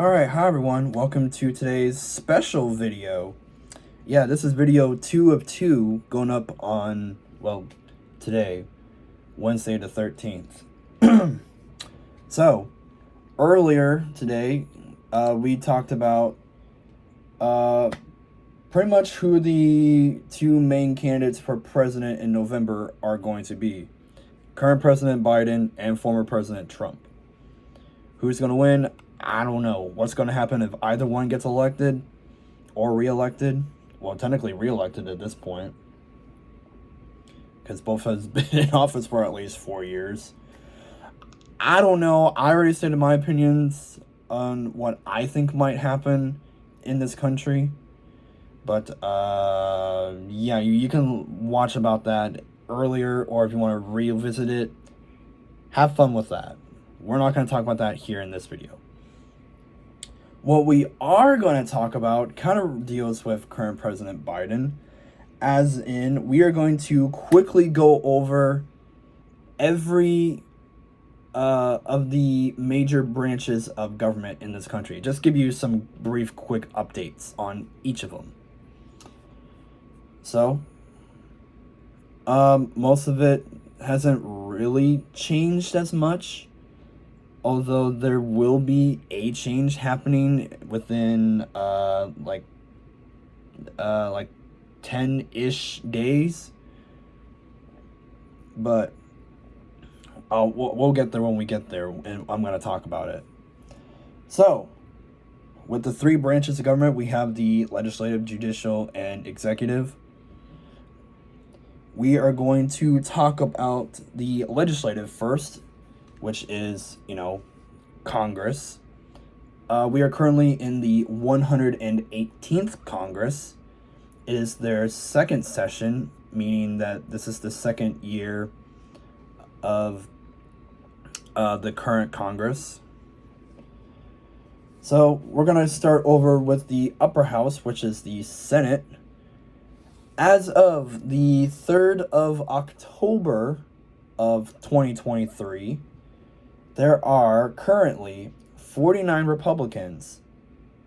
Alright, hi everyone, welcome to today's special video. Yeah, this is video 2 of 2 going up on, well, today, Wednesday the 13th. So, earlier today, we talked about pretty much who the two main candidates for president in November are going to be. Current President Biden and former President Trump. Who's going to win? I don't know. What's going to happen if either one gets elected or reelected? Well, technically reelected at this point, because both has been in office for at least 4 years. I don't know. I already stated my opinions on what I think might happen in this country. But, yeah, you can watch about that earlier, or if you want to revisit it, have fun with that. We're not going to talk about that here in this video. What we are going to talk about kind of deals with current President Biden, as in we are going to quickly go over every of the major branches of government in this country. Just give you some brief, quick updates on each of them. So, most of it hasn't really changed as much, although there will be a change happening within like 10-ish days. But we'll get there when we get there, and I'm going to talk about it. So, with the three branches of government, we have the legislative, judicial, and executive. We are going to talk about the legislative first, which is, Congress. We are currently in the 118th Congress. It is their second session, meaning that this is the second year of the current Congress. So we're going to start over with the upper house, which is the Senate. As of the 3rd of October of 2023, there are currently 49 Republicans,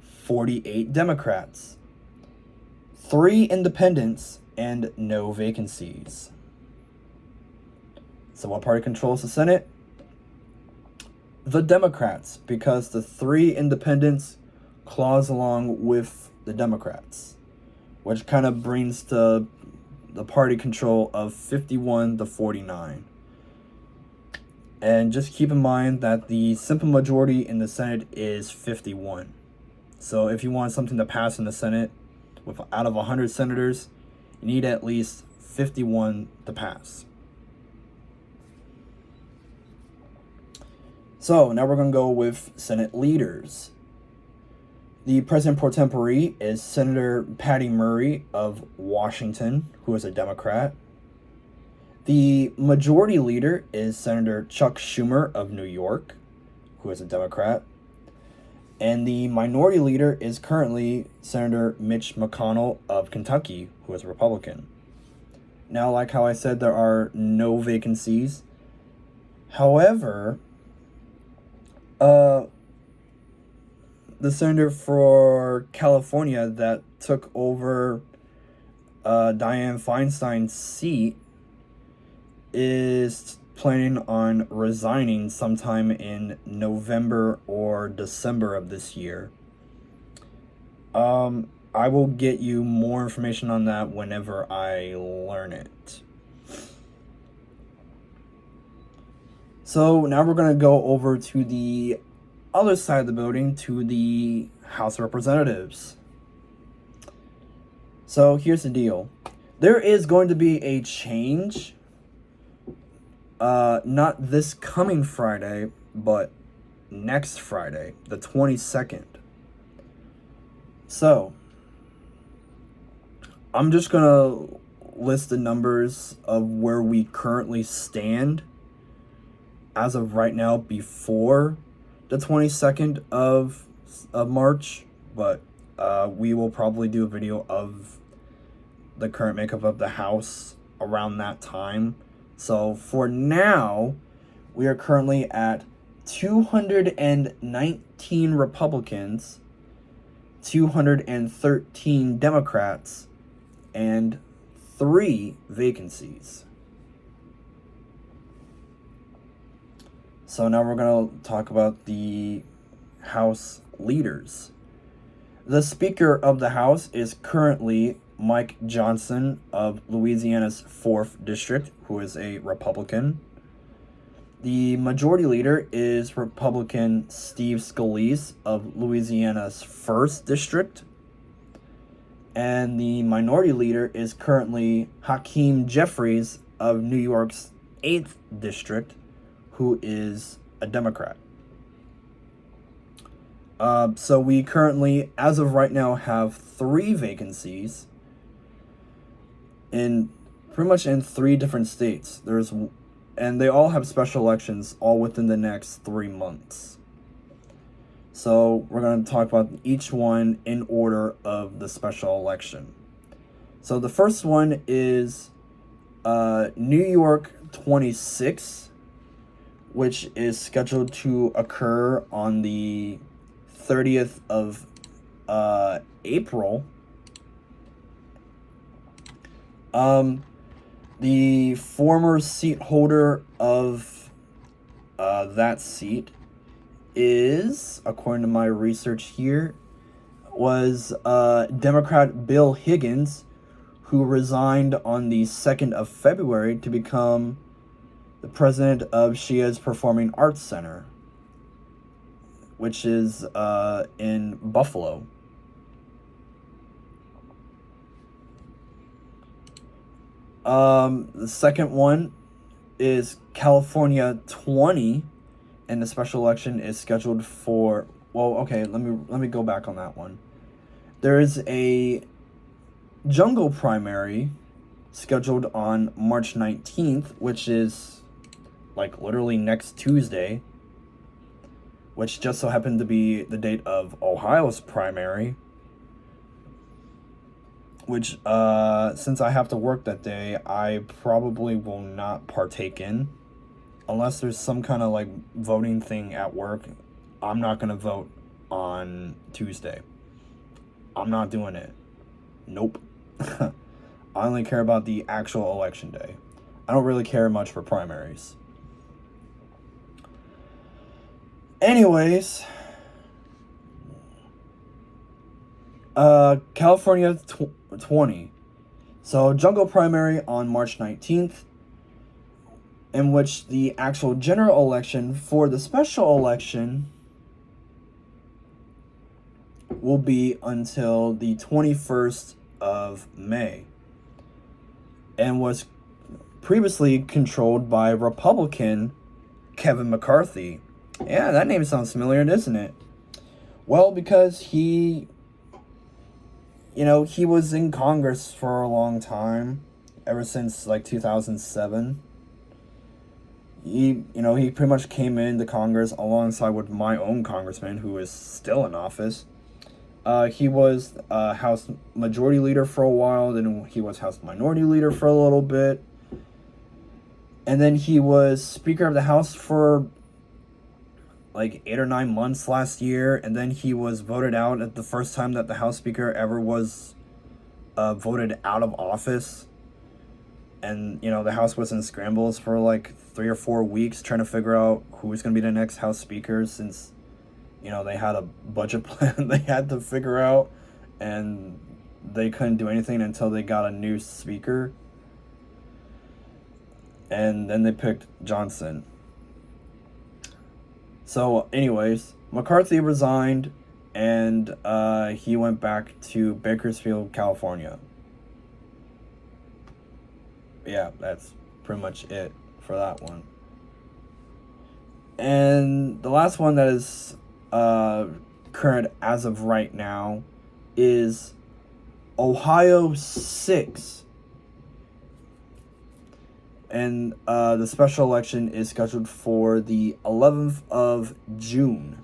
48 Democrats, 3 independents, and no vacancies. So what party controls the Senate? The Democrats, because the 3 independents clause along with the Democrats, which kind of brings the party control of 51 to 49. And just keep in mind that the simple majority in the Senate is 51. So if you want something to pass in the Senate, out of 100 senators, you need at least 51 to pass. So now we're going to go with Senate leaders. The president pro tempore is Senator Patty Murray of Washington, who is a Democrat. The majority leader is Senator Chuck Schumer of New York, who is a Democrat. And the minority leader is currently Senator Mitch McConnell of Kentucky, who is a Republican. Now, like how I said, there are no vacancies. However, the senator for California that took over Dianne Feinstein's seat is planning on resigning sometime in November or December of this year. I will get you more information on that whenever I learn it. So now we're going to go over to the other side of the building, to the House of Representatives. So here's the deal. There is going to be a change. Not this coming Friday, but next Friday, the 22nd. So, I'm just going to list the numbers of where we currently stand as of right now before the 22nd of March, but we will probably do a video of the current makeup of the House around that time. So for now, we are currently at 219 Republicans, 213 Democrats, and 3 vacancies. So now we're going to talk about the House leaders. The Speaker of the House is currently Mike Johnson of Louisiana's 4th District, who is a Republican. The Majority Leader is Republican Steve Scalise of Louisiana's 1st District. And the Minority Leader is currently Hakeem Jeffries of New York's 8th District, who is a Democrat. So we currently, as of right now, have 3 vacancies in pretty much in 3 different states. And they all have special elections all within the next 3 months. So we're going to talk about each one in order of the special election. So the first one is New York 26, which is scheduled to occur on the 30th of April. The former seat holder of that seat is, according to my research here, was Democrat Bill Higgins, who resigned on the 2nd of February to become the president of Shia's Performing Arts Center, which is in Buffalo. The second one is California 20, and the special election is scheduled for, well, okay, let me go back on that one. There is a jungle primary scheduled on March 19th, which is like literally next Tuesday, which just so happened to be the date of Ohio's primary, which since I have to work that day, I probably will not partake in. Unless there's some kind of like voting thing at work, I'm not going to vote on Tuesday. I'm not doing it. Nope. I only care about the actual election day. I don't really care much for primaries. Anyways, California 20. So jungle primary on March 19th. In which the actual general election for the special election will be until the 21st of May, and was previously controlled by Republican Kevin McCarthy. Yeah, that name sounds familiar, doesn't it? Well, because he was in Congress for a long time, ever since like 2007. He pretty much came into Congress alongside with my own congressman, who is still in office. He was House Majority Leader for a while, then he was House Minority Leader for a little bit. And then he was Speaker of the House for like 8 or 9 months last year, and then he was voted out at the first time that the House Speaker ever was voted out of office. And, the House was in scrambles for like 3 or 4 weeks trying to figure out who was going to be the next House Speaker, since, they had a budget plan they had to figure out, and they couldn't do anything until they got a new Speaker. And then they picked Johnson. So, anyways, McCarthy resigned, and he went back to Bakersfield, California. Yeah, that's pretty much it for that one. And the last one that is current as of right now is Ohio 6. And the special election is scheduled for the 11th of June.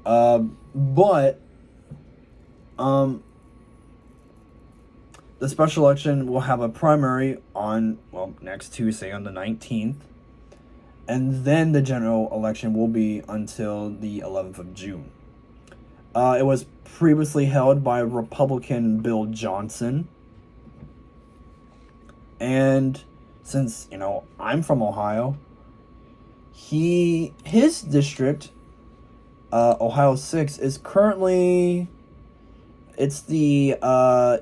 But The special election will have a primary on, well, next Tuesday on the 19th. And then the general election will be until the 11th of June. It was previously held by Republican Bill Johnson. And since, I'm from Ohio, his district, Ohio 6, is currently, it's the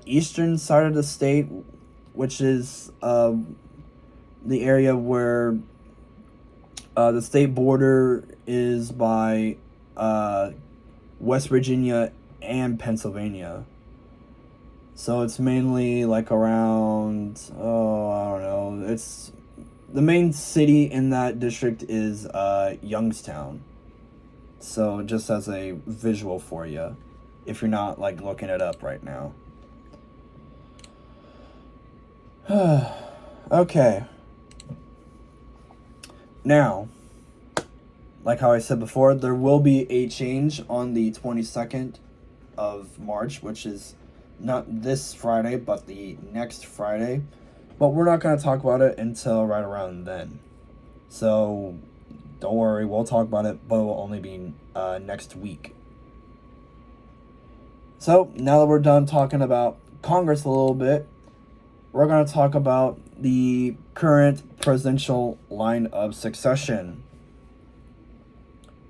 eastern side of the state, which is the area where the state border is by West Virginia and Pennsylvania. So it's mainly like around, I don't know. It's the main city in that district is Youngstown. So just as a visual for you, if you're not like looking it up right now. Okay. Now, like how I said before, there will be a change on the 22nd of March, which is not this Friday, but the next Friday. But we're not going to talk about it until right around then. So, don't worry, we'll talk about it, but it will only be next week. So, now that we're done talking about Congress a little bit, we're going to talk about the current presidential line of succession,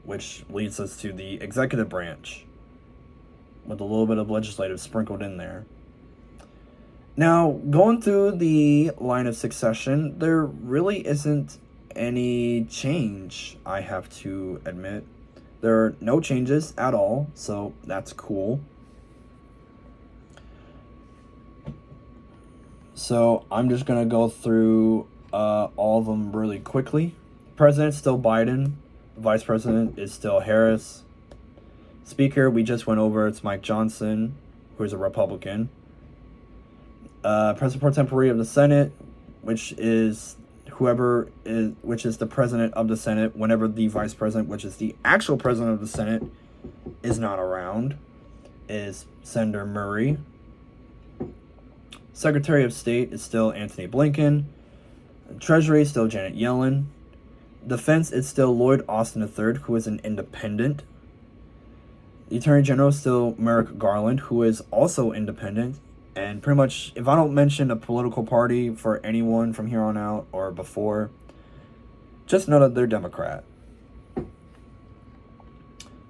which leads us to the executive branch, with a little bit of legislative sprinkled in there. Now, going through the line of succession, there really isn't any change, I have to admit. There are no changes at all, so that's cool. So I'm just going to go through all of them really quickly. President's still Biden. Vice President is still Harris. Speaker, we just went over, it's Mike Johnson, who is a Republican. President pro tempore of the Senate, which is the president of the Senate whenever the vice president, which is the actual president of the Senate, is not around, is Senator Murray. Secretary of State is still Anthony Blinken. Treasury is still Janet Yellen. Defense is still Lloyd Austin III, who is an independent. The Attorney General is still Merrick Garland, who is also independent. And pretty much, if I don't mention a political party for anyone from here on out or before, just know that they're Democrat.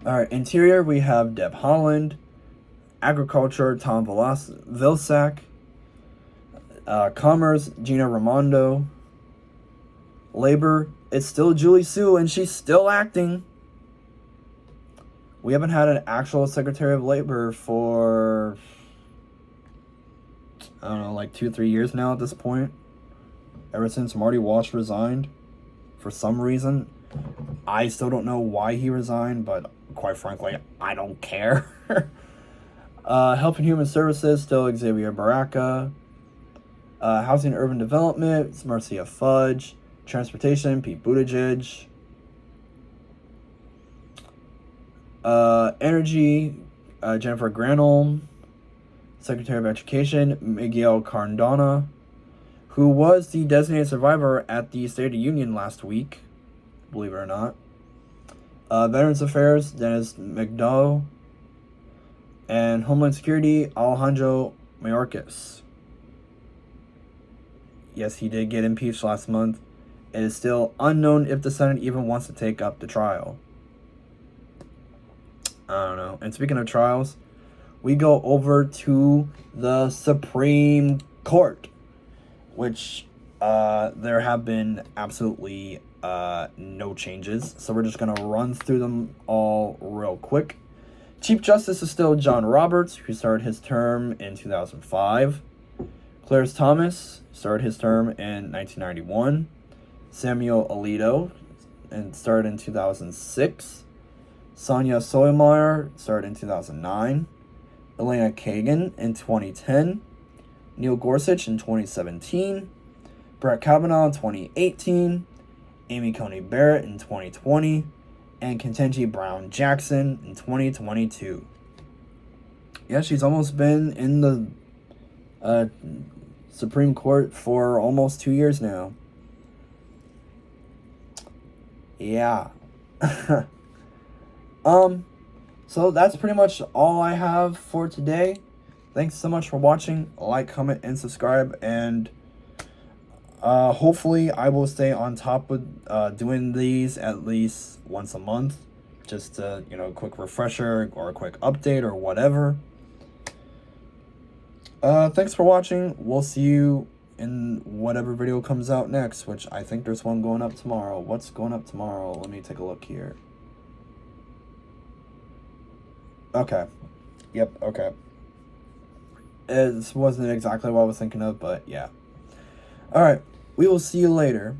Alright, Interior, we have Deb Haaland. Agriculture, Tom Vilsack. Commerce, Gina Raimondo. Labor, it's still Julie Su, and she's still acting. We haven't had an actual Secretary of Labor for, I don't know, like 2-3 years now at this point. Ever since Marty Walsh resigned, for some reason. I still don't know why he resigned, but quite frankly, I don't care. Health and Human Services, still Xavier Baraka. Housing and Urban Development, it's Marcia Fudge. Transportation, Pete Buttigieg. Energy, Jennifer Granholm. Secretary of Education, Miguel Cardona, who was the designated survivor at the State of the Union last week, believe it or not. Veterans Affairs, Dennis McDowell. And Homeland Security, Alejandro Mayorkas. Yes, he did get impeached last month. It is still unknown if the Senate even wants to take up the trial. I don't know. And speaking of trials, we go over to the Supreme Court, which there have been absolutely no changes. So we're just going to run through them all real quick. Chief Justice is still John Roberts, who started his term in 2005. Clarence Thomas started his term in 1991. Samuel Alito and started in 2006. Sonia Sotomayor started in 2009. Elena Kagan in 2010. Neil Gorsuch in 2017. Brett Kavanaugh in 2018. Amy Coney Barrett in 2020. And Ketanji Brown Jackson in 2022. Yeah, she's almost been in the Supreme Court for almost 2 years now. Yeah. So that's pretty much all I have for today. Thanks so much for watching. Like, comment, and subscribe. And hopefully I will stay on top with doing these at least once a month. Just a quick refresher or a quick update or whatever. Thanks for watching. We'll see you in whatever video comes out next, which I think there's one going up tomorrow. What's going up tomorrow? Let me take a look here. Okay. Yep, okay. This wasn't exactly what I was thinking of, but yeah. Alright, we will see you later.